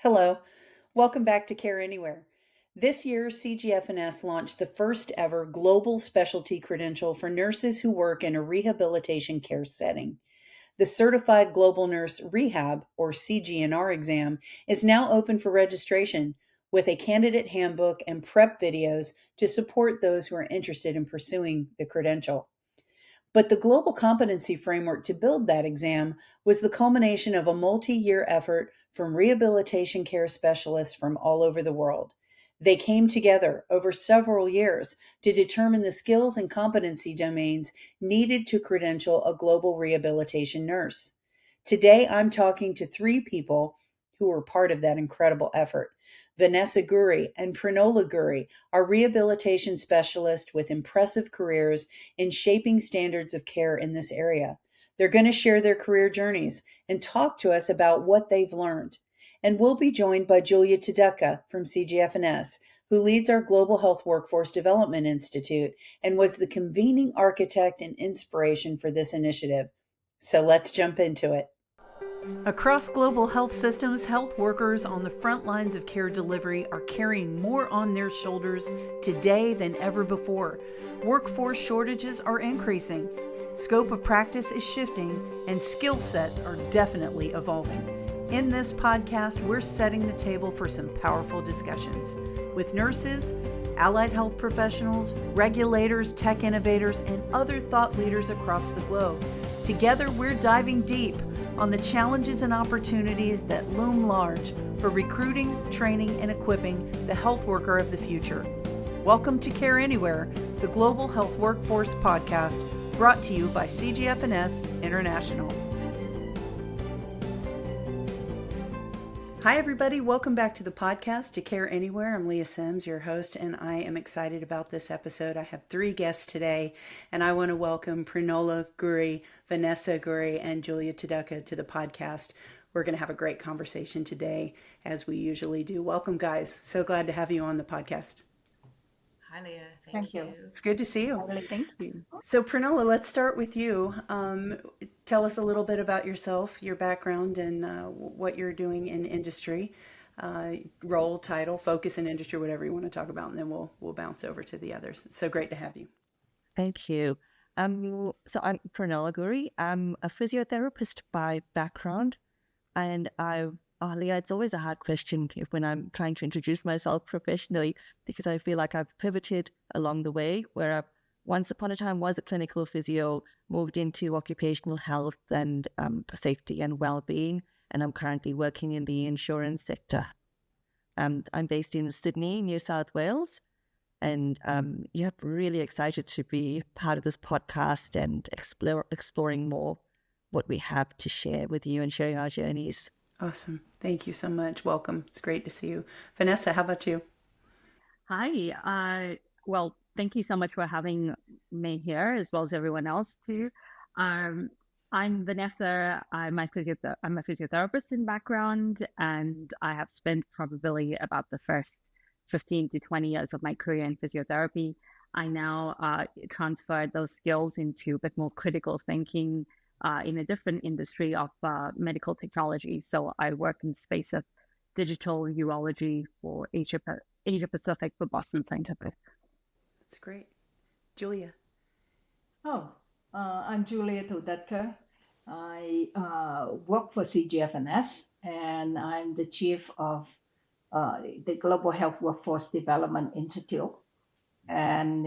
Hello, welcome back to Care Anywhere. This year, CGFNS launched the first ever global specialty credential for nurses who work in a rehabilitation care setting. The Certified Global Nurse Rehab, or CGNR exam, is now open for registration with a candidate handbook and prep videos to support those who are interested in pursuing the credential. But the global competency framework to build that exam was the culmination of a multi-year effort from rehabilitation care specialists from all over the world. They came together over several years to determine the skills and competency domains needed to credential a global rehabilitation nurse. Today, I'm talking to three people who were part of that incredible effort. Vanessa Gurie and Prinola Gurie are rehabilitation specialists with impressive careers in shaping standards of care in this area. They're going to share their career journeys and talk to us about what they've learned. And we'll be joined by Julia To Dutka from CGFNS, who leads our Global Health Workforce Development Institute and was the convening architect and inspiration for this initiative. So let's jump into it. Across global health systems, health workers on the front lines of care delivery are carrying more on their shoulders today than ever before. Workforce shortages are increasing, scope of practice is shifting, and skill sets are definitely evolving. In this podcast, we're setting the table for some powerful discussions with nurses, allied health professionals, regulators, tech innovators, and other thought leaders across the globe. Together, we're diving deep on the challenges and opportunities that loom large for recruiting, training, and equipping the health worker of the future. Welcome to Care Anywhere, the Global Health Workforce Podcast, brought to you by CGFNS International. Hi, everybody. Welcome back to the podcast, to Care Anywhere. I'm Lea Sims, your host, and I am excited about this episode. I have three guests today, and I want to welcome Prinola Gurie, Vanessa Gurie, and Julia To Dutka to the podcast. We're going to have a great conversation today, as we usually do. Welcome, guys. So glad to have you on the podcast. Hi, Lea. Thank you. It's good to see you. Thank you. So, Prinola, let's start with you. Tell us a little bit about yourself, your background, and what you're doing in industry, role, title, focus in industry, whatever you want to talk about, and then we'll bounce over to the others. It's so great to have you. Thank you. So I'm Prinola Gurie. I'm a physiotherapist by background, and Lea, it's always a hard question when I'm trying to introduce myself professionally, because I feel like I've pivoted along the way, where I once upon a time was a clinical physio, moved into occupational health and safety and well-being, and I'm currently working in the insurance sector. I'm based in Sydney, New South Wales, and yeah, really excited to be part of this podcast and exploring more what we have to share with you and sharing our journeys. Awesome. Thank you so much. Welcome. It's great to see you. Vanessa, how about you? Hi. Well, thank you so much for having me here, as well as everyone else too. I'm Vanessa. I'm a physiotherapist in background, and I have spent probably about the first 15 to 20 years of my career in physiotherapy. I now transferred those skills into a bit more critical thinking in a different industry of medical technology. So I work in the space of digital urology for Asia Pacific for Boston Scientific. That's great. Julia. I'm Julia To Dutka. I work for CGFNS, and I'm the chief of the Global Health Workforce Development Institute. And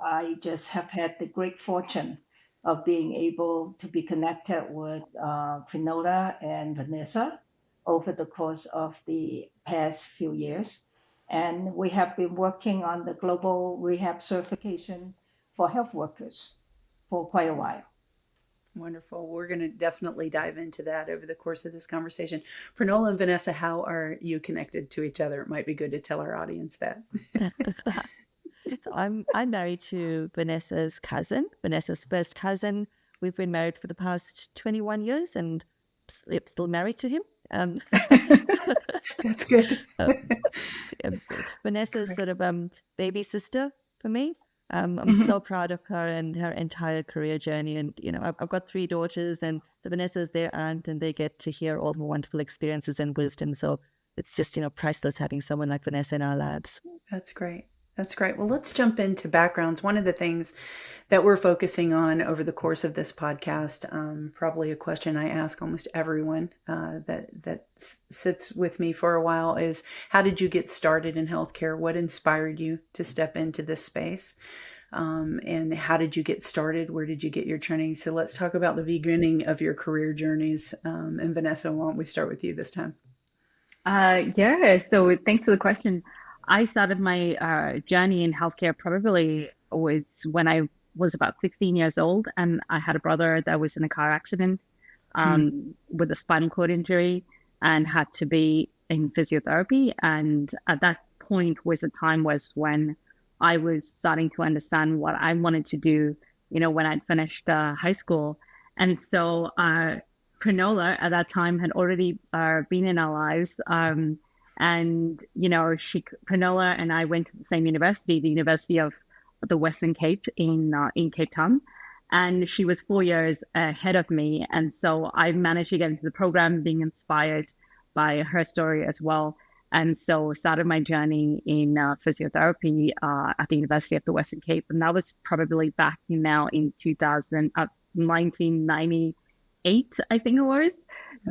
I just have had the great fortune of being able to be connected with Prinola and Vanessa over the course of the past few years. And we have been working on the global rehab certification for health workers for quite a while. Wonderful. We're going to definitely dive into that over the course of this conversation. Prinola and Vanessa, how are you connected to each other? It might be good to tell our audience that. So I'm married to Vanessa's cousin, Vanessa's first cousin. We've been married for the past 21 years and still married to him. That's good. Vanessa's sort of baby sister for me. I'm so proud of her and her entire career journey. And, you know, I've got three daughters, and so Vanessa's their aunt, and they get to hear all the wonderful experiences and wisdom. So it's just, priceless having someone like Vanessa in our labs. That's great. That's great. Well, let's jump into backgrounds. One of the things that we're focusing on over the course of this podcast, probably a question I ask almost everyone that sits with me for a while, is how did you get started in healthcare? What inspired you to step into this space? And how did you get started? Where did you get your training? So let's talk about the beginning of your career journeys. And Vanessa, why don't we start with you this time? Yeah, so thanks for the question. I started my journey in healthcare probably was when I was about 16 years old, and I had a brother that was in a car accident with a spinal cord injury and had to be in physiotherapy. And at that point was when I was starting to understand what I wanted to do, when I'd finished high school. And so Prinola at that time had already been in our lives. And, Prinola and I went to the same university, the University of the Western Cape in Cape Town. And she was 4 years ahead of me. And so I managed to get into the program, being inspired by her story as well. And so started my journey in physiotherapy at the University of the Western Cape. And that was probably back now in 1998, I think it was.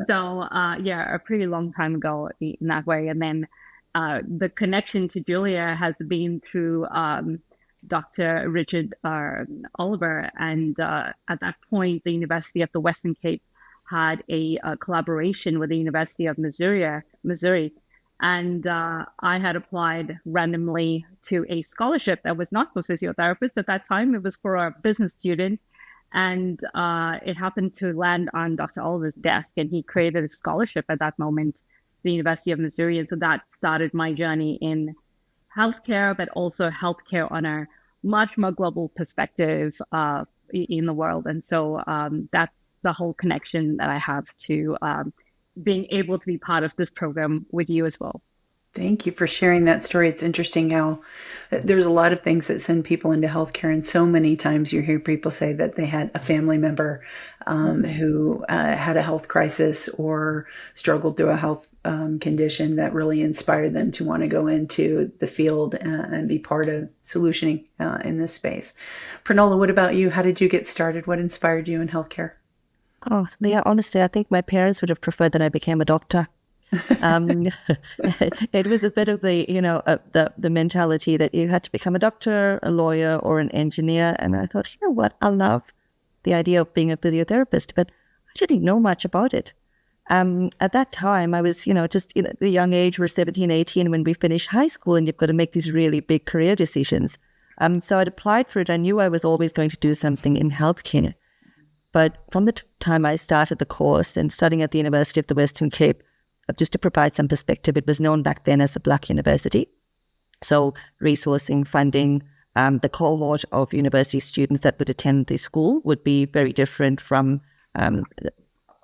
So, a pretty long time ago in that way. And then the connection to Julia has been through Dr. Richard Oliver. And at that point, the University of the Western Cape had a collaboration with the University of Missouri. And I had applied randomly to a scholarship that was not for physiotherapists at that time. It was for a business student. And it happened to land on Dr. Oliver's desk, and he created a scholarship at that moment, the University of Missouri. And so that started my journey in healthcare, but also healthcare on a much more global perspective in the world. And so that's the whole connection that I have to being able to be part of this program with you as well. Thank you for sharing that story. It's interesting how there's a lot of things that send people into healthcare. And so many times you hear people say that they had a family member who had a health crisis or struggled through a health condition that really inspired them to want to go into the field and be part of solutioning in this space. Prinola, what about you? How did you get started? What inspired you in healthcare? Oh, Lea, honestly, I think my parents would have preferred that I became a doctor. It was a bit of the mentality that you had to become a doctor, a lawyer, or an engineer. And I thought, you know what, I love the idea of being a physiotherapist, but I didn't know much about it. At that time, I was, just the young age, we're 17, 18 when we finish high school, and you've got to make these really big career decisions. So I'd applied for it. I knew I was always going to do something in healthcare. But from the time I started the course and studying at the University of the Western Cape, just to provide some perspective, it was known back then as a Black university. So resourcing, funding, the cohort of university students that would attend the school would be very different from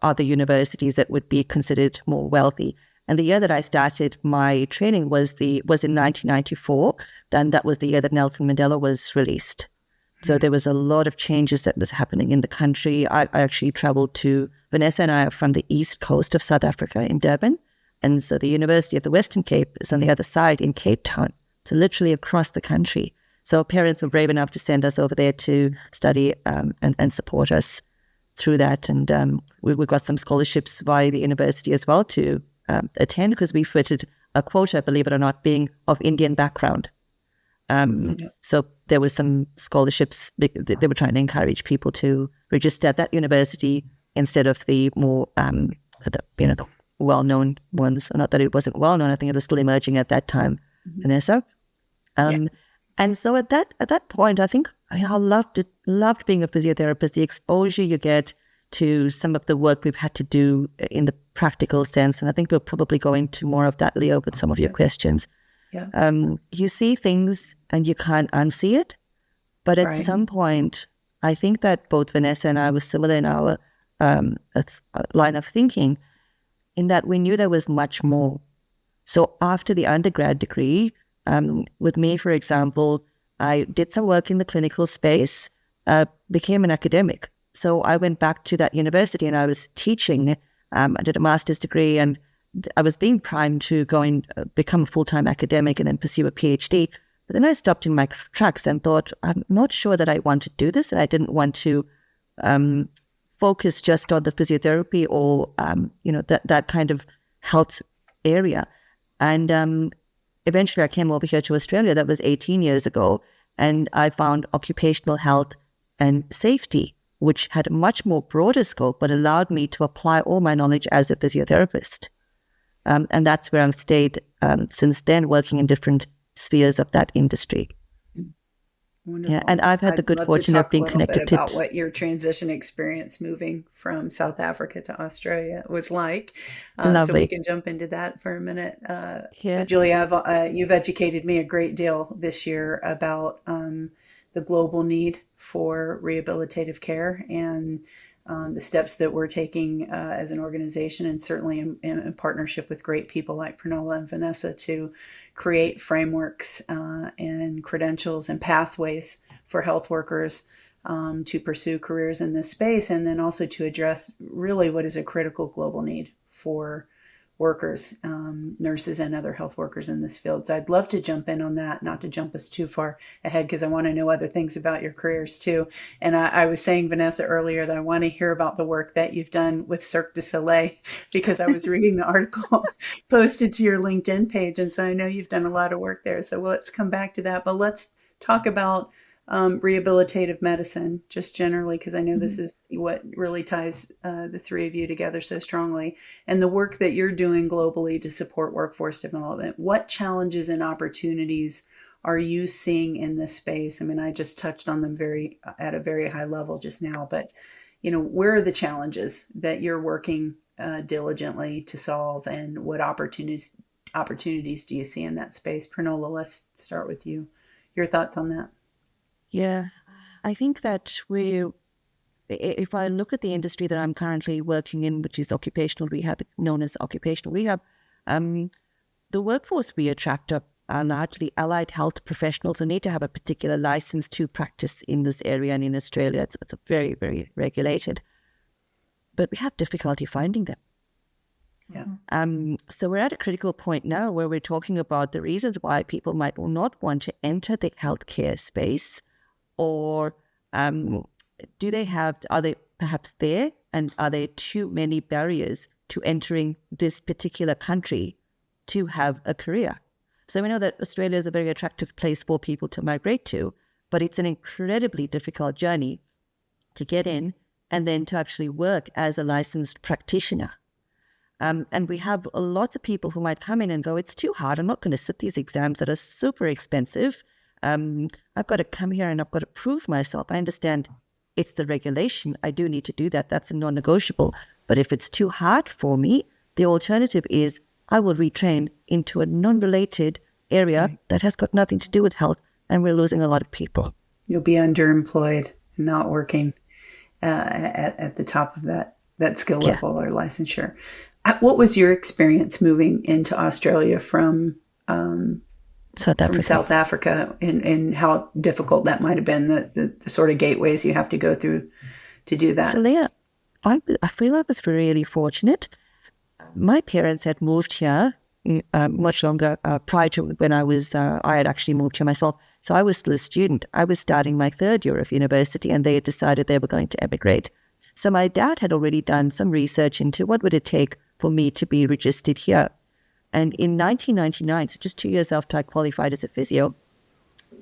other universities that would be considered more wealthy. And the year that I started my training was in 1994. Then that was the year that Nelson Mandela was released. So there was a lot of changes that was happening in the country. I actually traveled to, Vanessa and I are from the east coast of South Africa in Durban. And so the University of the Western Cape is on the other side in Cape Town, so literally across the country. So parents were brave enough to send us over there to study and support us through that. And we got some scholarships via the university as well to attend, because we fitted a quota, believe it or not, being of Indian background. So there was some scholarships. They were trying to encourage people to register at that university instead of the more, the well-known ones. Not that it wasn't well-known. I think it was still emerging at that time, Vanessa. And so at that point, I think I loved it. Loved being a physiotherapist. The exposure you get to some of the work we've had to do in the practical sense, and I think we'll probably go into more of that, Leo, with some of your questions. Yeah. You see things and you can't unsee it. But at some point, I think that both Vanessa and I were similar in our line of thinking, in that we knew there was much more. So after the undergrad degree, with me, for example, I did some work in the clinical space, became an academic. So I went back to that university and I was teaching. I did a master's degree, and I was being primed to go and become a full-time academic and then pursue a PhD. But then I stopped in my tracks and thought, I'm not sure that I want to do this. And I didn't want to focus just on the physiotherapy or, that kind of health area. And eventually I came over here to Australia. That was 18 years ago. And I found occupational health and safety, which had a much more broader scope, but allowed me to apply all my knowledge as a physiotherapist. And that's where I've stayed since then, working in different spheres of that industry. Wonderful. Yeah, and I've had the good fortune of being connected to about what your transition experience moving from South Africa to Australia was like. So we can jump into that for a minute. Julia, you've educated me a great deal this year about the global need for rehabilitative care and the steps that we're taking as an organization, and certainly in partnership with great people like Prinola and Vanessa to create frameworks and credentials and pathways for health workers to pursue careers in this space, and then also to address really what is a critical global need for workers, nurses and other health workers in this field. So I'd love to jump in on that, not to jump us too far ahead, because I want to know other things about your careers too. And I was saying, Vanessa, earlier that I want to hear about the work that you've done with Cirque du Soleil, because I was reading the article posted to your LinkedIn page. And so I know you've done a lot of work there. So let's come back to that. But let's talk about rehabilitative medicine just generally, because I know this is what really ties the three of you together so strongly, and the work that you're doing globally to support workforce development. What challenges and opportunities are you seeing in this space? I mean, I just touched on them at a very high level just now, but where are the challenges that you're working diligently to solve, and what opportunities do you see in that space? Prinola, let's start with you. Your thoughts on that? Yeah, I think that if I look at the industry that I'm currently working in, which is occupational rehab, it's known as occupational rehab, the workforce we attract are largely allied health professionals who need to have a particular license to practice in this area. And in Australia, it's very, very regulated. But we have difficulty finding them. Yeah. So we're at a critical point now where we're talking about the reasons why people might not want to enter the healthcare space. Or are they perhaps there, and are there too many barriers to entering this particular country to have a career? So we know that Australia is a very attractive place for people to migrate to, but it's an incredibly difficult journey to get in and then to actually work as a licensed practitioner. And we have lots of people who might come in and go, it's too hard, I'm not going to sit these exams that are super expensive. I've got to come here and I've got to prove myself. I understand it's the regulation. I do need to do that. That's a non-negotiable. But if it's too hard for me, the alternative is I will retrain into a non-related area that has got nothing to do with health, and we're losing a lot of people. You'll be underemployed and not working at the top of that skill level or licensure. What was your experience moving into Australia from South Africa, and how difficult that might have been, the sort of gateways you have to go through to do that? So Lea, I feel I was really fortunate. My parents had moved here much longer prior to when I had actually moved here myself. So I was still a student. I was starting my third year of university, and they had decided they were going to emigrate. So my dad had already done some research into what would it take for me to be registered here. And in 1999, so just 2 years after I qualified as a physio,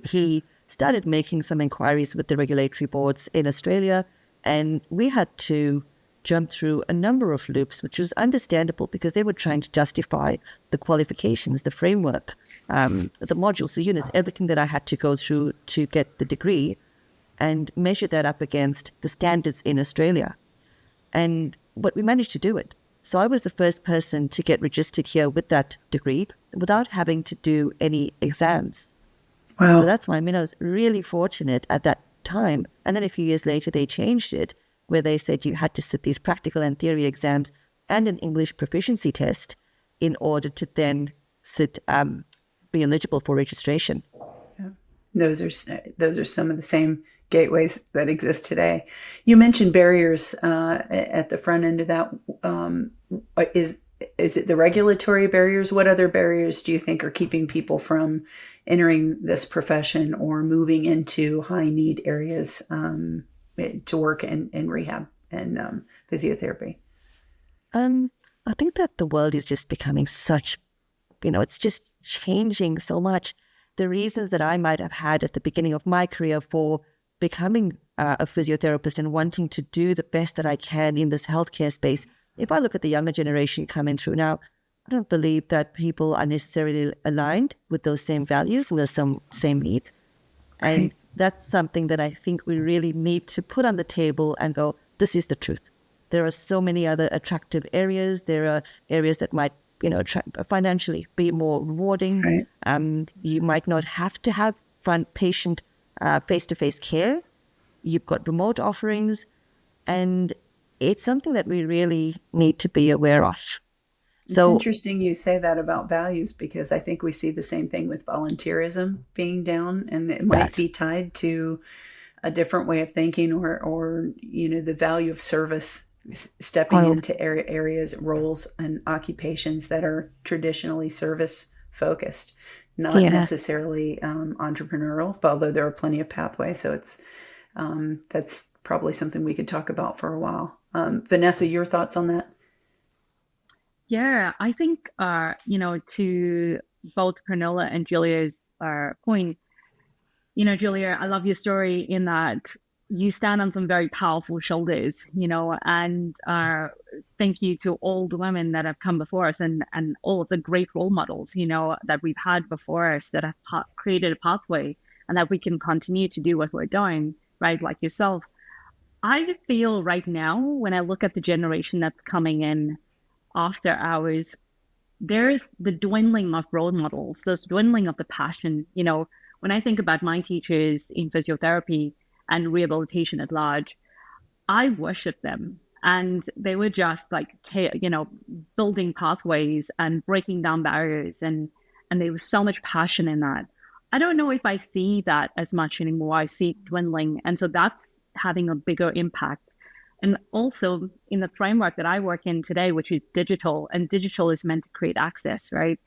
he started making some inquiries with the regulatory boards in Australia, and we had to jump through a number of loops, which was understandable because they were trying to justify the qualifications, the framework, the modules, the units, everything that I had to go through to get the degree, and measure that up against the standards in Australia. But we managed to do it. So I was the first person to get registered here with that degree without having to do any exams. Wow. So that's why I was really fortunate at that time. And then a few years later, they changed it, where they said you had to sit these practical and theory exams and an English proficiency test in order to then be eligible for registration. Yeah. Those are some of the same gateways that exist today. You mentioned barriers at the front end of that. is it the regulatory barriers? What other barriers do you think are keeping people from entering this profession or moving into high need areas to work in rehab and physiotherapy? I think that the world is just becoming such, it's just changing so much. The reasons that I might have had at the beginning of my career for becoming a physiotherapist and wanting to do the best that I can in this healthcare space, if I look at the younger generation coming through now, I don't believe that people are necessarily aligned with those same values and those same needs. And Right. that's something that I think we really need to put on the table and go, this is the truth. There are so many other attractive areas. There are areas that might, financially be more rewarding. Right. You might not have to have front patient face-to-face care. You've got remote offerings, and it's something that we really need to be aware of. It's So, interesting you say that about values, because I think we see the same thing with volunteerism being down, and it might that, be tied to a different way of thinking, or the value of service, stepping oh, into areas, roles, and occupations that are traditionally service focused, not yeah. necessarily entrepreneurial, although there are plenty of pathways. So that's probably something we could talk about for a while. Vanessa, your thoughts on that? Yeah, I think, to both Prinola and Julia's point, Julia, I love your story in that you stand on some very powerful shoulders, and thank you to all the women that have come before us and all of the great role models, that we've had before us that have created a pathway and that we can continue to do what we're doing, right? Like yourself. I feel right now, when I look at the generation that's coming in after hours, there is the dwindling of role models, there's dwindling of the passion. When I think about my teachers in physiotherapy and rehabilitation at large, I worship them. And they were just like, building pathways and breaking down barriers. And there was so much passion in that. I don't know if I see that as much anymore. I see it dwindling. And so that's having a bigger impact. And also in the framework that I work in today, which is digital, and digital is meant to create access, right?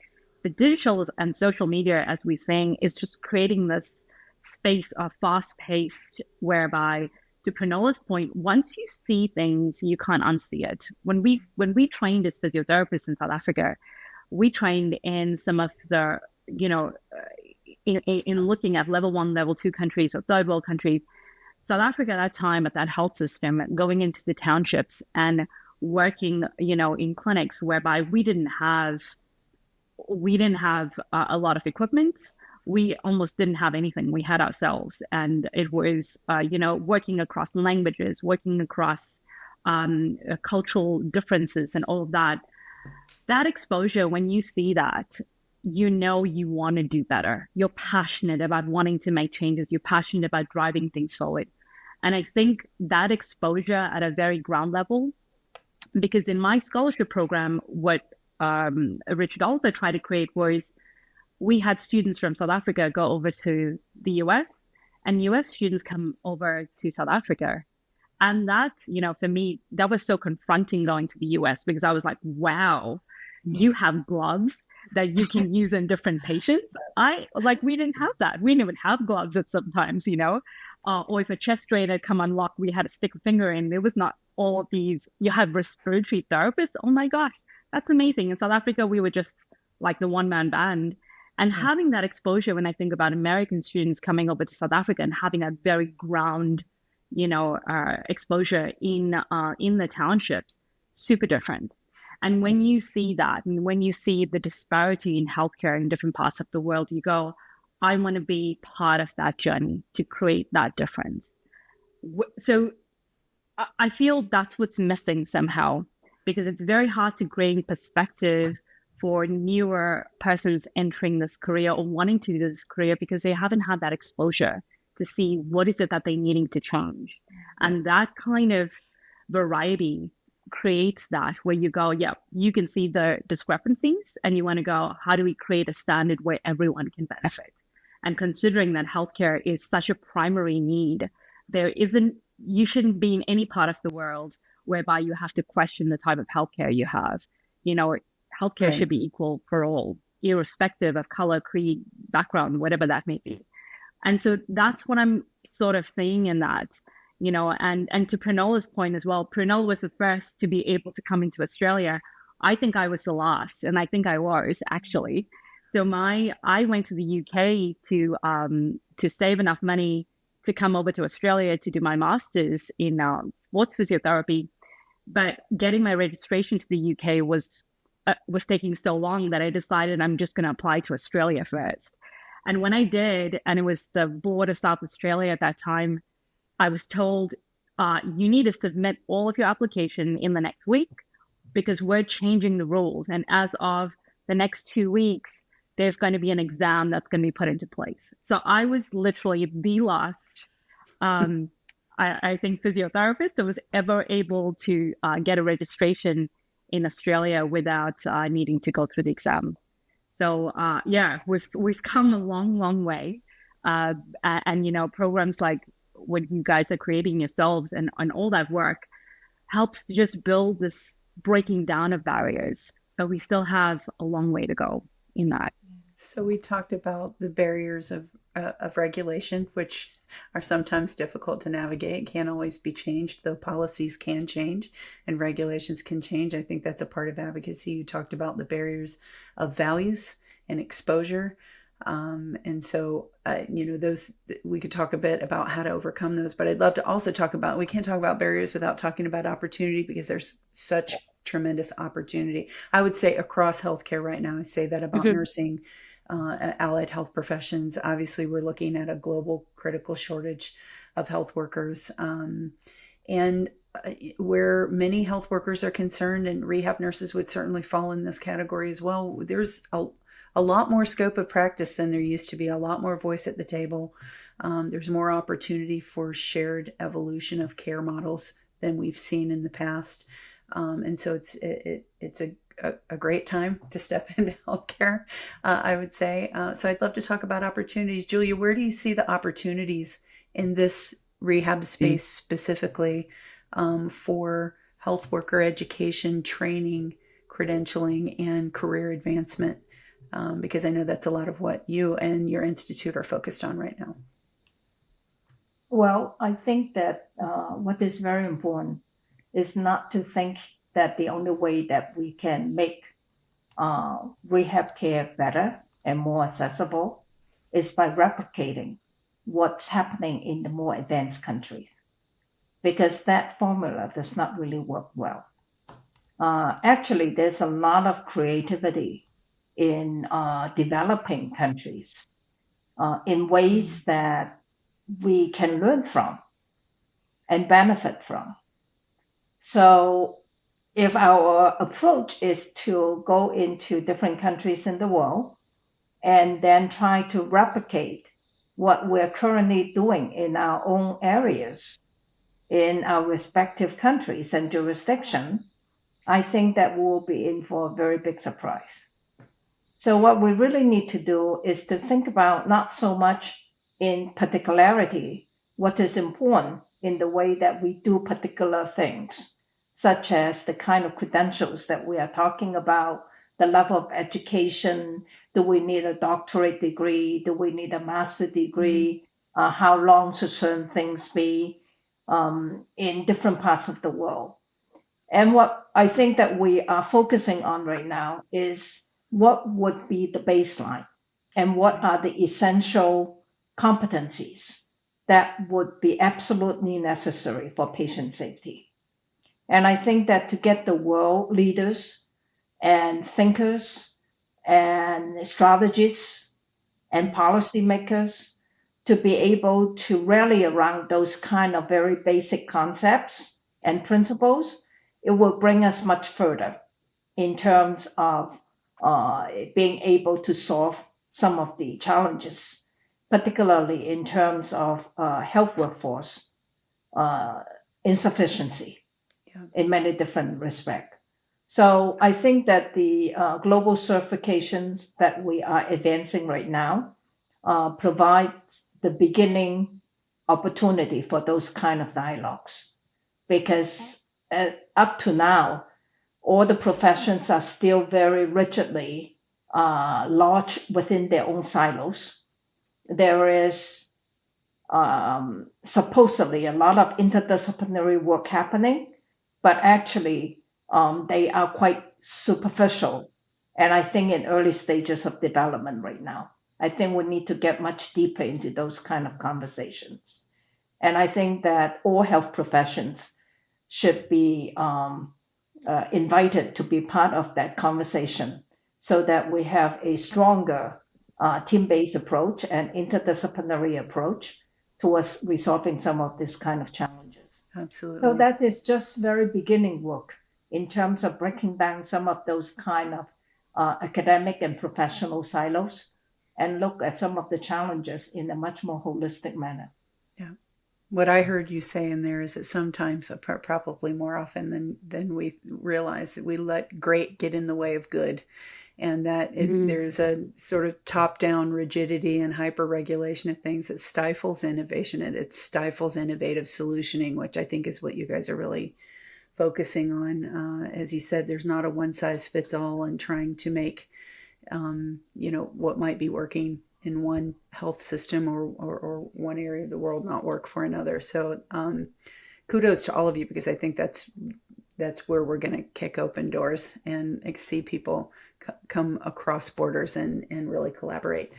The digital and social media, as we're saying, is just creating this space of fast paced, whereby, to Prinola's point, once you see things, you can't unsee it. When we trained as physiotherapists in South Africa, we trained in some of the, in looking at level 1, level 2 countries or third world countries. South Africa at that time, at that health system, going into the townships and working, in clinics whereby we didn't have a lot of equipment. We almost didn't have anything. We had ourselves, and it was, working across languages, working across cultural differences, and all of that. That exposure, when you see that, you want to do better. You're passionate about wanting to make changes. You're passionate about driving things forward. And I think that exposure at a very ground level, because in my scholarship program, what Richard Alder tried to create was, we had students from South Africa go over to the US, and US students come over to South Africa. And that, for me, that was so confronting going to the US, because I was like, wow, you have gloves that you can use in different patients. We didn't have that. We didn't even have gloves at sometimes, or if a chest strainer come unlock, we had to stick a finger in. There was not all of these. You have respiratory therapists. Oh my gosh, that's amazing. In South Africa, we were just like the one-man band. And having that exposure, when I think about American students coming over to South Africa and having a very ground, exposure in the townships, super different. And when you see that, and when you see the disparity in healthcare in different parts of the world, you go, I want to be part of that journey to create that difference. So I feel that's what's missing somehow, because it's very hard to gain perspective for newer persons entering this career or wanting to do this career, because they haven't had that exposure to see what is it that they're needing to change. And that kind of variety creates that, where you go, yeah, you can see the discrepancies and you want to go, how do we create a standard where everyone can benefit? And considering that healthcare is such a primary need, you shouldn't be in any part of the world whereby you have to question the type of healthcare you have. healthcare Right. should be equal for all, irrespective of color, creed, background, whatever that may be. And so that's what I'm sort of seeing in that, and to Prinola's point as well, Prinola was the first to be able to come into Australia. I think I was the last, and I think I was actually. So I went to the UK to save enough money to come over to Australia to do my master's in sports physiotherapy. But getting my registration to the UK was taking so long that I decided I'm just going to apply to Australia first. And when I did, and it was the board of South Australia at that time, I was told, you need to submit all of your application in the next week because we're changing the rules. And as of the next 2 weeks, there's going to be an exam that's going to be put into place. So I was literally the last, I think, physiotherapist that was ever able to get a registration in Australia without needing to go through the exam. So yeah, we've come a long way, and programs like what you guys are creating yourselves and all that work helps to just build this breaking down of barriers. But we still have a long way to go in that. So we talked about the barriers of regulation, which are sometimes difficult to navigate, can't always be changed, though policies can change and regulations can change. I think that's a part of advocacy. You talked about the barriers of values and exposure. And so, those, we could talk a bit about how to overcome those, but I'd love to also talk about, we can't talk about barriers without talking about opportunity, because there's such tremendous opportunity. I would say across healthcare right now. I say that about nursing, allied health professions. Obviously, we're looking at a global critical shortage of health workers. And where many health workers are concerned, and rehab nurses would certainly fall in this category as well, there's a lot more scope of practice than there used to be, a lot more voice at the table. There's more opportunity for shared evolution of care models than we've seen in the past. And so it's a great time to step into healthcare, I would say. So I'd love to talk about opportunities. Julia, where do you see the opportunities in this rehab space specifically for health worker education, training, credentialing, and career advancement? Because I know that's a lot of what you and your institute are focused on right now. Well, I think that what is very important is not to think that the only way that we can make rehab care better and more accessible is by replicating what's happening in the more advanced countries, because that formula does not really work well. Actually, there's a lot of creativity in developing countries in ways that we can learn from and benefit from. So if our approach is to go into different countries in the world and then try to replicate what we're currently doing in our own areas, in our respective countries and jurisdiction, I think that we'll be in for a very big surprise. So what we really need to do is to think about not so much in particularity what is important in the way that we do particular things, such as the kind of credentials that we are talking about, the level of education. Do we need a doctorate degree? Do we need a master's degree? How long should certain things be in different parts of the world? And what I think that we are focusing on right now is what would be the baseline and what are the essential competencies that would be absolutely necessary for patient safety. And I think that to get the world leaders and thinkers and strategists and policymakers to be able to rally around those kind of very basic concepts and principles, it will bring us much further in terms of being able to solve some of the challenges, particularly in terms of health workforce insufficiency in many different respects. So I think that the global certifications that we are advancing right now provides the beginning opportunity for those kind of dialogues, because up to now, all the professions are still very rigidly lodged within their own silos. There is supposedly a lot of interdisciplinary work happening, but actually they are quite superficial. And I think in early stages of development right now. I think we need to get much deeper into those kind of conversations. And I think that all health professions should be invited to be part of that conversation so that we have a stronger team-based approach and interdisciplinary approach towards resolving some of these kind of challenges. Absolutely. So that is just very beginning work in terms of breaking down some of those kind of academic and professional silos and look at some of the challenges in a much more holistic manner. Yeah. What I heard you say in there is that sometimes, probably more often than we realize, that we let great get in the way of good, and that there's a sort of top-down rigidity and hyper-regulation of things that stifles innovation, and it stifles innovative solutioning, which I think is what you guys are really focusing on. As you said, there's not a one-size-fits-all, and trying to make what might be working in one health system or one area of the world not work for another. So kudos to all of you, because I think that's where we're going to kick open doors and see people come across borders and really collaborate.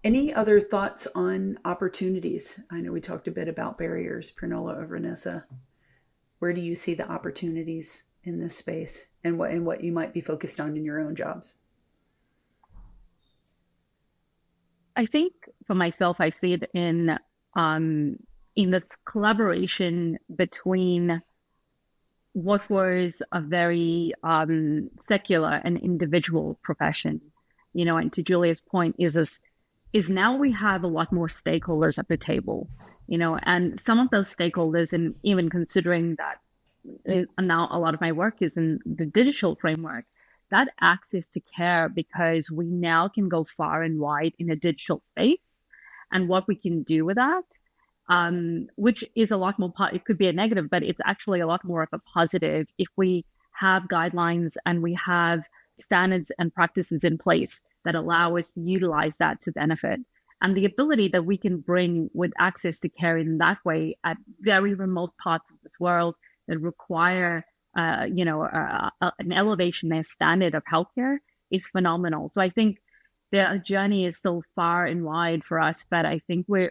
Any other thoughts on opportunities? I know we talked a bit about barriers, Prinola or Vanessa. Where do you see the opportunities in this space, and what you might be focused on in your own jobs? I think for myself, I see it in this collaboration between what was a very secular and individual profession, and to Julia's point is now we have a lot more stakeholders at the table, and some of those stakeholders, and even considering that now a lot of my work is in the digital framework, that access to care, because we now can go far and wide in a digital space, and what we can do with that, which is a lot more, it could be a negative, but it's actually a lot more of a positive if we have guidelines and we have standards and practices in place that allow us to utilize that to benefit. And the ability that we can bring with access to care in that way at very remote parts of this world that require an elevation in standard of healthcare is phenomenal. So I think the journey is still far and wide for us, but I think we're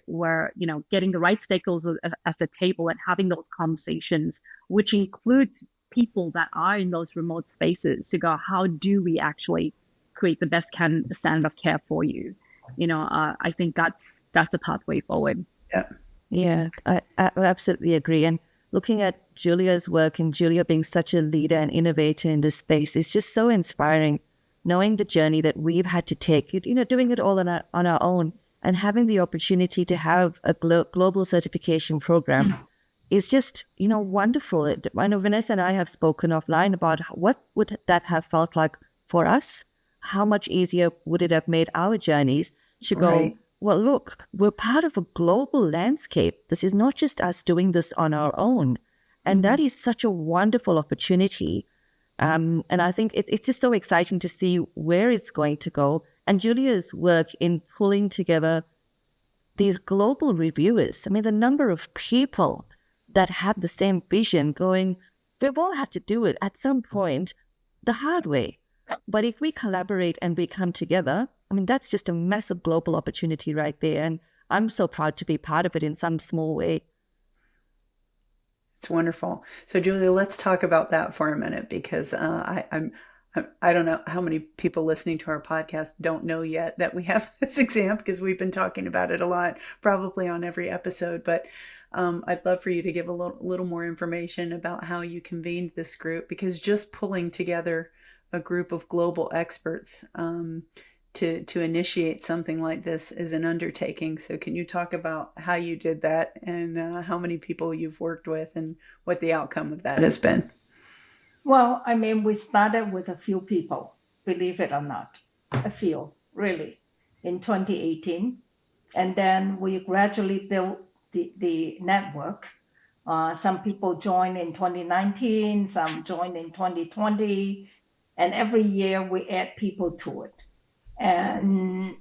getting the right stakeholders at the table and having those conversations, which includes people that are in those remote spaces, to go, how do we actually create the best standard of care for you? I think that's a pathway forward. Yeah, I absolutely agree. And looking at Julia's work, and Julia being such a leader and innovator in this space, is just so inspiring. Knowing the journey that we've had to take, doing it all on our own, and having the opportunity to have a global certification program is just, wonderful. I know Vanessa and I have spoken offline about what would that have felt like for us? How much easier would it have made our journeys to go, right. Well, look, we're part of a global landscape. This is not just us doing this on our own. And that is such a wonderful opportunity. And I think it's just so exciting to see where it's going to go. And Julia's work in pulling together these global reviewers. I mean, the number of people that have the same vision going, we've all had to do it at some point the hard way. But if we collaborate and we come together, I mean, that's just a massive global opportunity right there. And I'm so proud to be part of it in some small way. It's wonderful. So Julia, let's talk about that for a minute, because I don't know how many people listening to our podcast don't know yet that we have this exam, because we've been talking about it a lot, probably on every episode. But I'd love for you to give a little more information about how you convened this group, because just pulling together a group of global experts to initiate something like this is an undertaking. So can you talk about how you did that, and how many people you've worked with, and what the outcome of that has been? Well, I mean, we started with a few people, believe it or not, a few, really, in 2018. And then we gradually built the network Some people join in 2019, some join in 2020, and every year we add people to it. And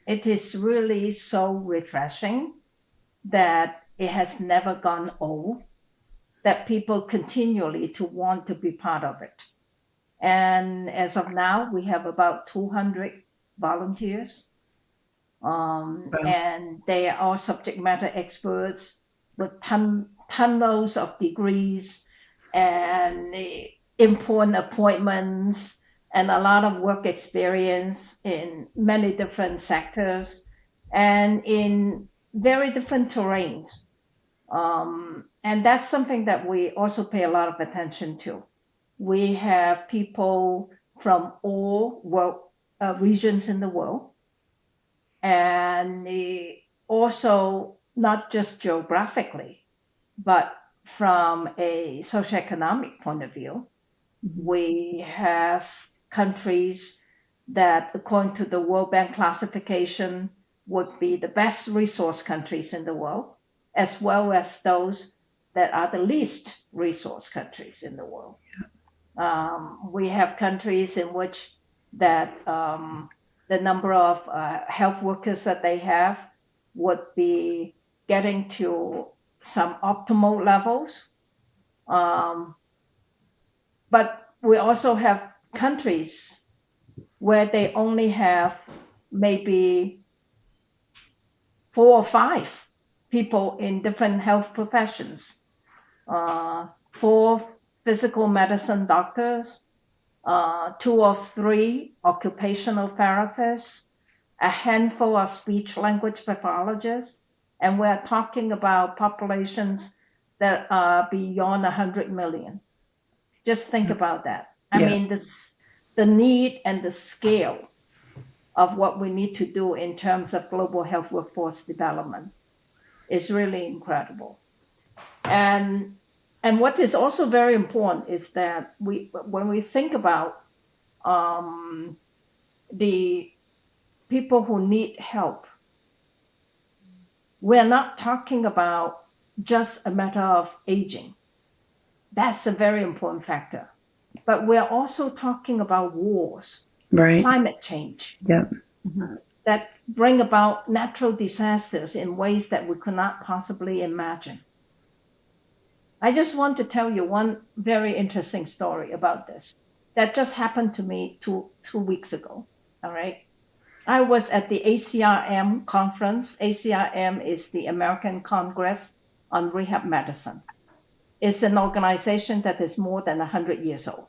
it is really so refreshing that it has never gone old, that people continually to want to be part of it. And as of now, we have about 200 volunteers. And they are all subject matter experts with tons of degrees and important appointments and a lot of work experience in many different sectors and in very different terrains. And that's something that we also pay a lot of attention to. We have people from all regions in the world, and also not just geographically, but from a socioeconomic point of view. We have countries that, according to the World Bank classification, would be the best resource countries in the world, as well as those that are the least resource countries in the world. We have countries in which that the number of health workers that they have would be getting to some optimal levels. But we also have countries where they only have maybe 4 or 5 people in different health professions, 4 physical medicine doctors, 2 or 3 occupational therapists, a handful of speech language pathologists, and we're talking about populations that are beyond 100 million. Just think about that. I mean, the need and the scale of what we need to do in terms of global health workforce development is really incredible. And what is also very important is that when we think about the people who need help, we're not talking about just a matter of aging. That's a very important factor. But we're also talking about wars, climate change, that bring about natural disasters in ways that we could not possibly imagine. I just want to tell you one very interesting story about this that just happened to me two weeks ago. All right. I was at the ACRM conference. ACRM is the American Congress on Rehab Medicine. It's an organization that is more than 100 years old.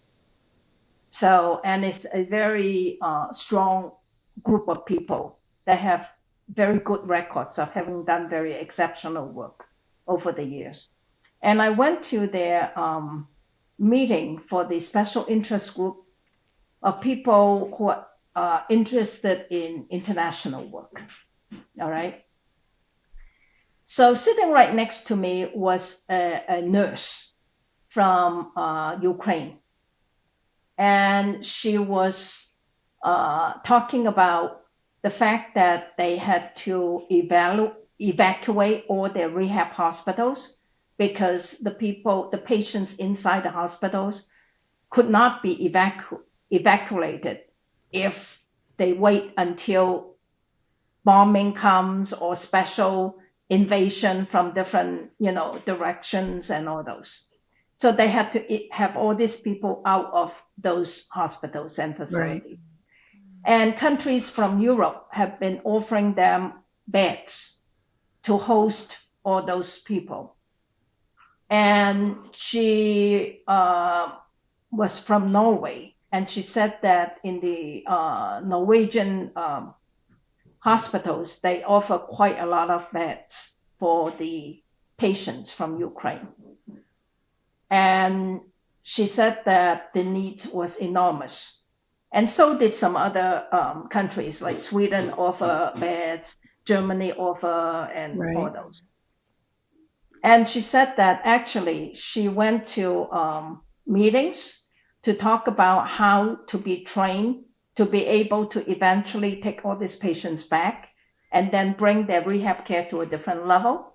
So, and it's a very strong group of people that have very good records of having done very exceptional work over the years. And I went to their meeting for the special interest group of people who are interested in international work. All right. So sitting right next to me was a nurse from Ukraine. And she was talking about the fact that they had to evacuate all their rehab hospitals because the patients inside the hospitals could not be evacuated if they wait until bombing comes or special invasion from different, directions and all those. So they had to have all these people out of those hospitals and facilities. And countries from Europe have been offering them beds to host all those people. And she was from Norway, and she said that in the Norwegian hospitals, they offer quite a lot of beds for the patients from Ukraine. And she said that the need was enormous. And so did some other countries, like Sweden offer beds, Germany offer, and all those. And she said that actually she went to meetings to talk about how to be trained to be able to eventually take all these patients back and then bring their rehab care to a different level.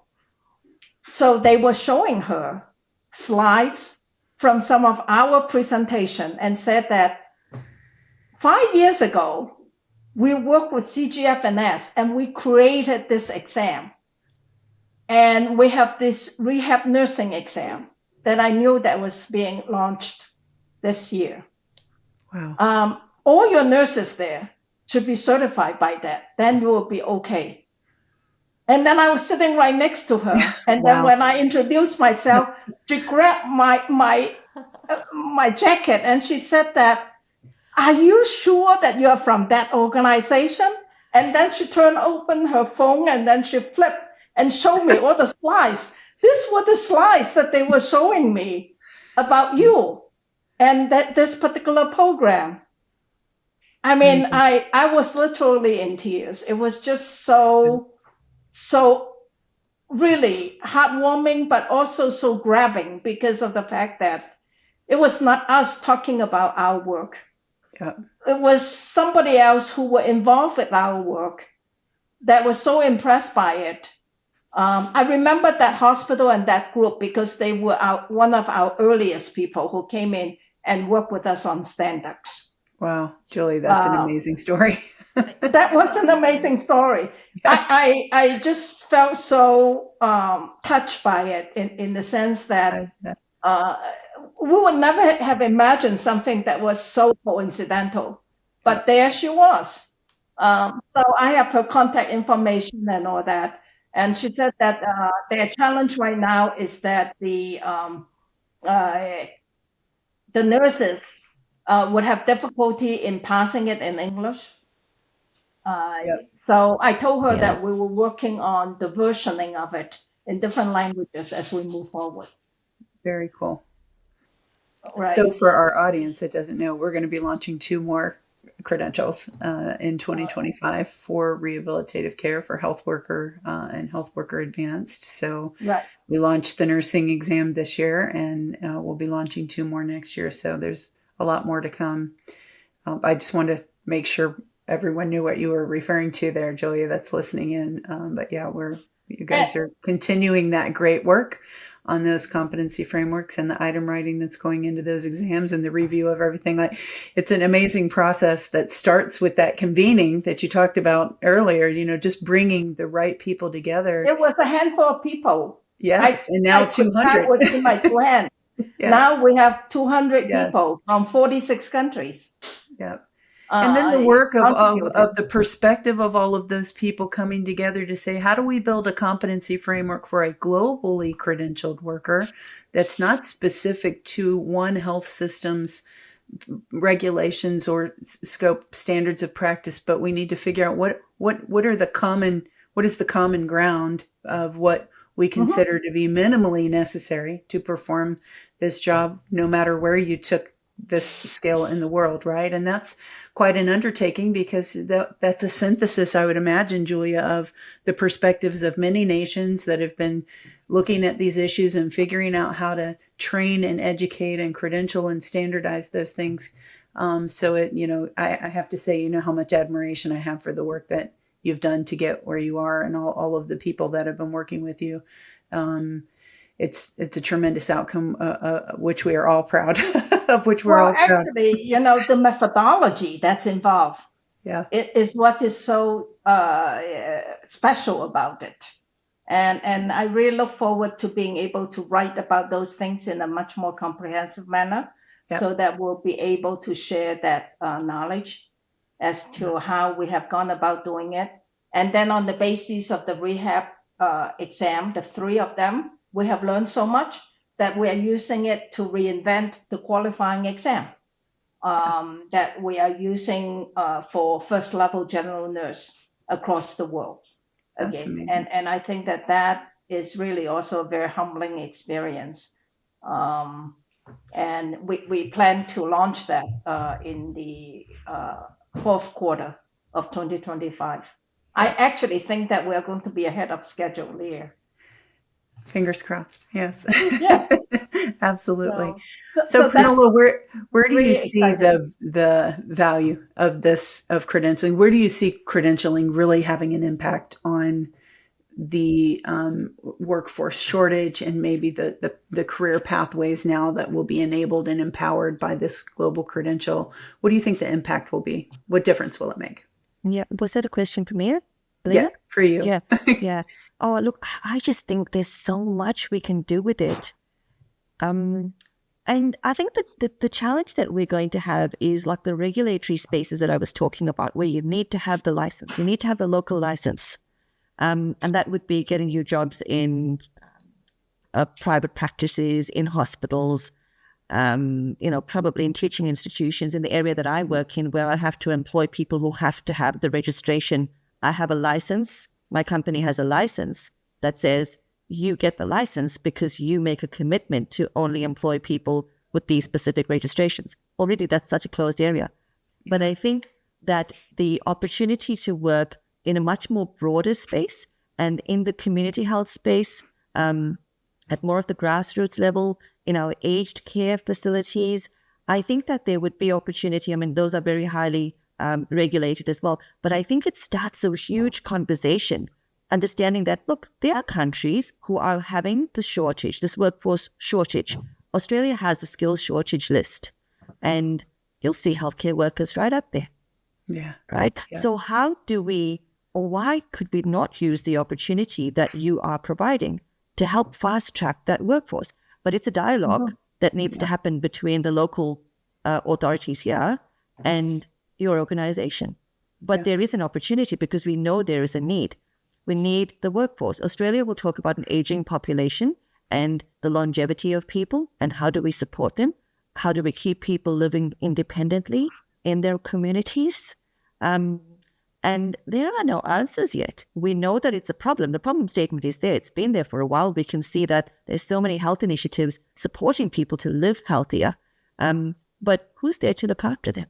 So they were showing her slides from some of our presentation and said that 5 years ago, we worked with CGFNS and we created this exam. And we have this rehab nursing exam that I knew that was being launched this year. Wow. All your nurses there should be certified by that. Then you will be okay. And then I was sitting right next to her. And then Wow. when I introduced myself, she grabbed my jacket and she said that, "Are you sure that you're from that organization?" And then she turned open her phone and then she flipped and showed me all the slides. These were the slides that they were showing me about you and that this particular program. I mean, Amazing. I was literally in tears. It was just so really heartwarming, but also so grabbing because of the fact that it was not us talking about our work. Yeah. It was somebody else who were involved with our work that was so impressed by it. I remember that hospital and that group because they were one of our earliest people who came in and worked with us on standards. Wow, Julie, that's an amazing story. That was an amazing story. Yeah. I just felt so touched by it in the sense that we would never have imagined something that was so coincidental, but there she was. So I have her contact information and all that. And she said that their challenge right now is that the nurses would have difficulty in passing it in English. Yep. So I told her Yeah. that we were working on the versioning of it in different languages as we move forward. Very cool. Right. So for our audience that doesn't know, we're going to be launching 2 more credentials in 2025 for rehabilitative care for health worker and health worker advanced. So Right. we launched the nursing exam this year, and we'll be launching 2 more next year. So there's a lot more to come. I just wanted to make sure everyone knew what you were referring to there, Julia, that's listening in. But yeah, you guys are continuing that great work on those competency frameworks and the item writing that's going into those exams and the review of everything. Like, it's an amazing process that starts with that convening that you talked about earlier, just bringing the right people together. It was a handful of people. Yes. And now 200. That was in my 2 hands. Yes. Now we have 200 Yes. people from 46 countries. Yeah. And then the work of the perspective of all of those people coming together to say, how do we build a competency framework for a globally credentialed worker that's not specific to one health system's regulations or scope standards of practice, but we need to figure out what is the common ground of what we consider to be minimally necessary to perform this job, no matter where you took this scale in the world, right? And that's quite an undertaking because that's a synthesis, I would imagine, Julia, of the perspectives of many nations that have been looking at these issues and figuring out how to train and educate and credential and standardize those things. So I have to say, how much admiration I have for the work that you've done to get where you are and all of the people that have been working with you. It's a tremendous outcome, which we are all proud of. Actually, the methodology that's involved, it is what is so special about it, and I really look forward to being able to write about those things in a much more comprehensive manner, so that we'll be able to share that knowledge as to how we have gone about doing it, and then on the basis of the rehab exam, the 3 of them. We have learned so much that we are using it to reinvent the qualifying exam that we are using for first level general nurse across the world. That's amazing. And I think that is really also a very humbling experience. And we plan to launch that in the 4th quarter of 2025. I actually think that we're going to be ahead of schedule here. Fingers crossed. Yes. Yes. Absolutely. So Prinola, where do you see the value of credentialing? Where do you see credentialing really having an impact on the workforce shortage and maybe the career pathways now that will be enabled and empowered by this global credential, what do you think the impact will be? What difference will it make? Yeah. Was that a question for me, Lea? Yeah, for you. Yeah. Yeah. Oh, look, I just think there's so much we can do with it. And I think that the challenge that we're going to have is like the regulatory spaces that I was talking about, where you need to have the license, you need to have the local license. And that would be getting you jobs in private practices, in hospitals, probably in teaching institutions in the area that I work in, where I have to employ people who have to have the registration. I have a license. My company has a license that says you get the license because you make a commitment to only employ people with these specific registrations. Already, that's such a closed area. Yeah. But I think that the opportunity to work in a much more broader space and in the community health space, at more of the grassroots level, in our aged care facilities, I think that there would be opportunity. I mean, those are very highly regulated as well. But I think it starts a huge conversation, understanding that, look, there are countries who are having the shortage, this workforce shortage. Australia has a skills shortage list, and you'll see healthcare workers right up there. Yeah. Right? Yeah. So how do we, or why could we not use the opportunity that you are providing to help fast track that workforce? But it's a dialogue that needs to happen between the local authorities here and your organization. But there is an opportunity because we know there is a need. We need the workforce. Australia will talk about an aging population and the longevity of people and how do we support them? How do we keep people living independently in their communities? And there are no answers yet. We know that it's a problem. The problem statement is there. It's been there for a while. We can see that there's so many health initiatives supporting people to live healthier. But who's there to look after them?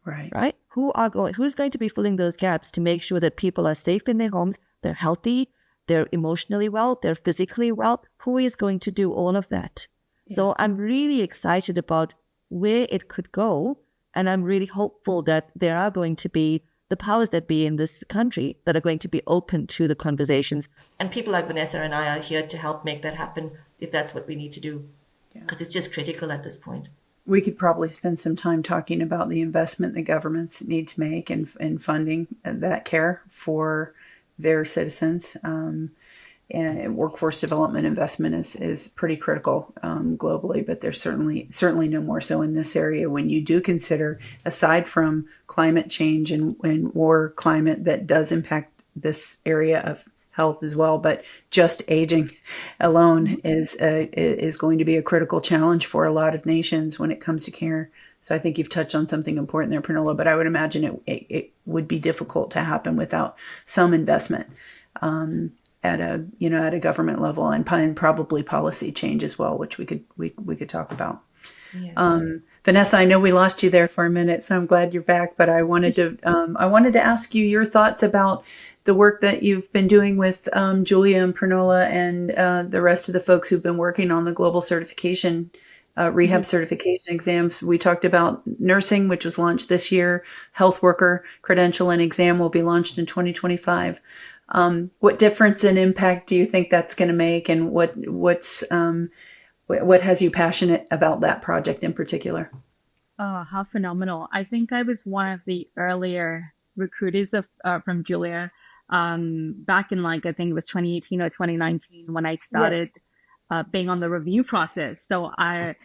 Right? Who's going to be filling those gaps to make sure that people are safe in their homes, they're healthy, they're emotionally well, they're physically well? Who is going to do all of that? Yeah. So I'm really excited about where it could go. And I'm really hopeful that there are going to be the powers that be in this country that are going to be open to the conversations. And people like Vanessa and I are here to help make that happen if that's what we need to do. Because it's just critical at this point. We could probably spend some time talking about the investment that governments need to make in funding that care for their citizens. And workforce development investment is pretty critical globally, but there's certainly no more so in this area when you do consider, aside from climate change and war climate that does impact this area of health as well, but just aging alone is going to be a critical challenge for a lot of nations when it comes to care. So I think you've touched on something important there, Prinola, but I would imagine it would be difficult to happen without some investment at a government level and probably policy change as well, which we could talk about. Yeah. Vanessa, I know we lost you there for a minute, so I'm glad you're back. But I wanted to ask you your thoughts about the work that you've been doing with Julia and Prinola and the rest of the folks who've been working on the global certification, rehab certification exams. We talked about nursing, which was launched this year. Health worker credential and exam will be launched in 2025. What difference and impact do you think that's going to make, and what has you passionate about that project in particular? Oh, how phenomenal. I think I was one of the earlier recruiters from Julia back in I think it was 2018 or 2019 when I started being on the review process. So I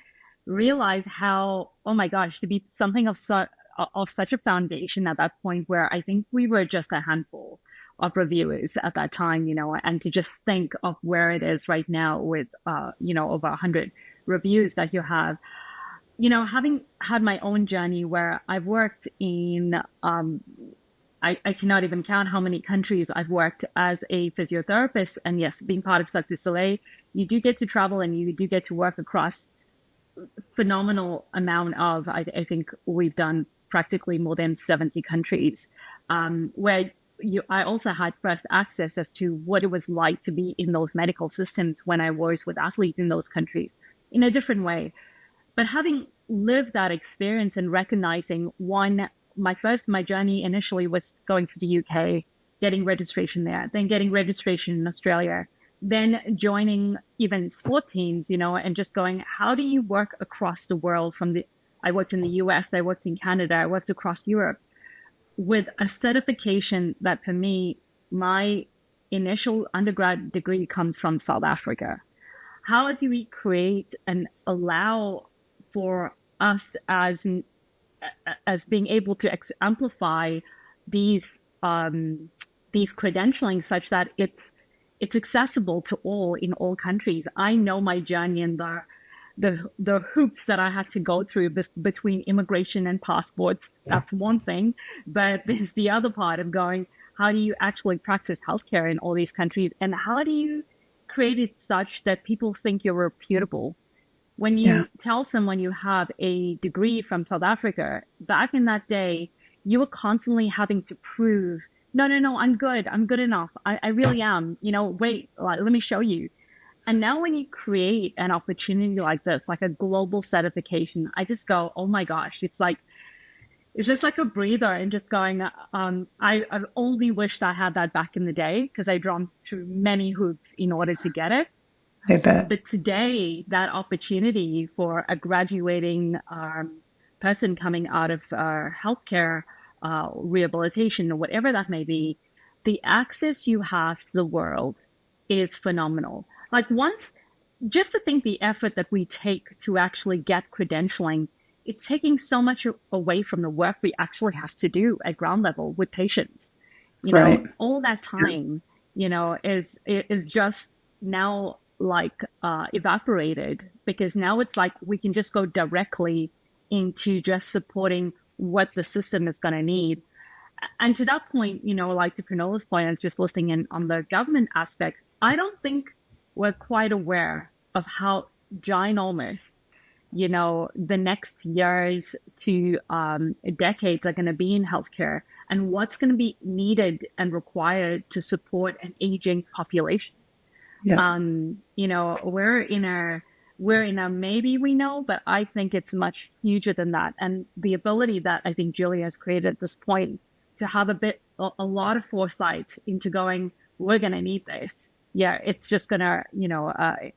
realized how, oh my gosh, to be something of such a foundation at that point where I think we were just a handful of reviewers at that time, and to just think of where it is right now with, over 100 reviews that you have, having had my own journey where I've worked in, I cannot even count how many countries I've worked as a physiotherapist. And yes, being part of Cirque du Soleil, you do get to travel and you do get to work across phenomenal amount of, I think we've done practically more than 70 countries, where I also had first access as to what it was like to be in those medical systems when I was with athletes in those countries in a different way. But having lived that experience and recognizing my journey initially was going to the UK getting registration there, then getting registration in Australia, then joining even sport teams, and just going, how do you work across the world I worked in the US, I worked in Canada, I worked across Europe with a certification that for me, my initial undergrad degree comes from South Africa. How do we create and allow for us as being able to amplify these credentialing such that it's accessible to all in all countries? I know my journey and the hoops that I had to go through between immigration and passports. That's one thing, but there's the other part of going, how do you actually practice healthcare in all these countries, and how do you create it such that people think you're reputable? When you tell someone you have a degree from South Africa, back in that day, you were constantly having to prove, no, I'm good enough. I really am, wait, let me show you. And now when you create an opportunity like this, like a global certification, I just go, oh my gosh, it's just like a breather, and just going, I've only wished I had that back in the day, because I jumped through many hoops in order to get it. I bet. But today, that opportunity for a graduating person coming out of healthcare, rehabilitation, or whatever that may be, the access you have to the world is phenomenal. Like, just to think the effort that we take to actually get credentialing, it's taking so much away from the work we actually have to do at ground level with patients. All that time, is just now evaporated, because now it's like we can just go directly into just supporting what the system is going to need. And to that point, to Prinola's point, I was just listening in on the government aspect. I don't think we're quite aware of how ginormous, the next years to decades are going to be in healthcare, and what's going to be needed and required to support an aging population. Yeah. We're in a maybe we know, but I think it's much huger than that. And the ability that I think Julia has created at this point to have a lot of foresight into going, we're going to need this. Yeah, it's just gonna,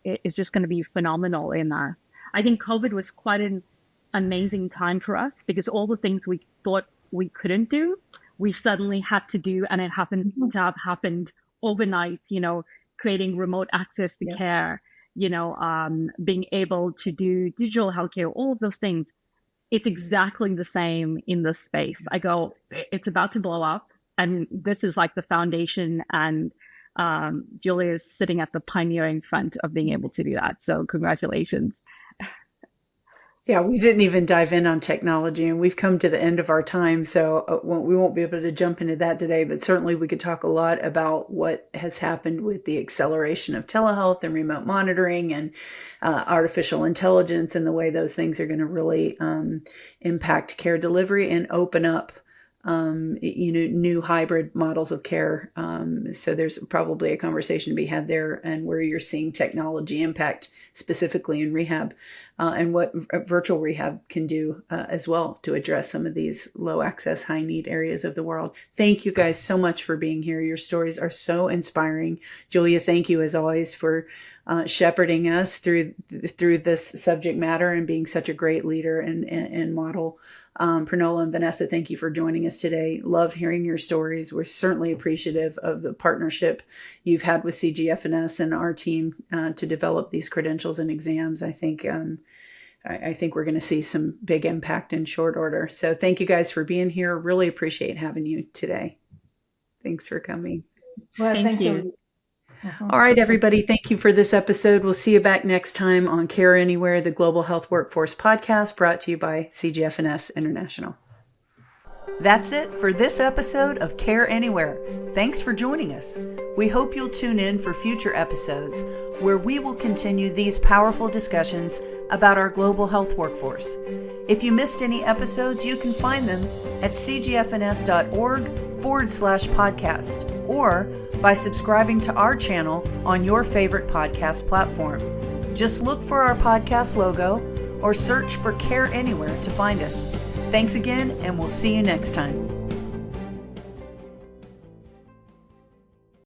it's just gonna be phenomenal. I think COVID was quite an amazing time for us, because all the things we thought we couldn't do, we suddenly had to do, and it happened to have happened overnight. Creating remote access to care, being able to do digital healthcare, all of those things. It's exactly the same in this space. I go, it's about to blow up, and this is like the foundation, and Julia is sitting at the pioneering front of being able to do that. So congratulations. Yeah, we didn't even dive in on technology, and we've come to the end of our time, so we won't be able to jump into that today, but certainly we could talk a lot about what has happened with the acceleration of telehealth and remote monitoring and artificial intelligence, and the way those things are going to really impact care delivery and open up new hybrid models of care. So there's probably a conversation to be had there, and where you're seeing technology impact specifically in rehab, and what virtual rehab can do as well to address some of these low access, high need areas of the world. Thank you guys so much for being here. Your stories are so inspiring. Julia, thank you as always for shepherding us through this subject matter and being such a great leader and model. Prinola and Vanessa, thank you for joining us today. Love hearing your stories. We're certainly appreciative of the partnership you've had with CGFNS and our team to develop these credentials and exams. I think we're going to see some big impact in short order. So thank you guys for being here. Really appreciate having you today. Thanks for coming. Well, thank you. All right, everybody. Thank you for this episode. We'll see you back next time on Care Anywhere, the Global Health Workforce podcast, brought to you by CGFNS International. That's it for this episode of Care Anywhere. Thanks for joining us. We hope you'll tune in for future episodes where we will continue these powerful discussions about our global health workforce. If you missed any episodes, you can find them at cgfns.org/podcast, or by subscribing to our channel on your favorite podcast platform. Just look for our podcast logo or search for Care Anywhere to find us. Thanks again, and we'll see you next time.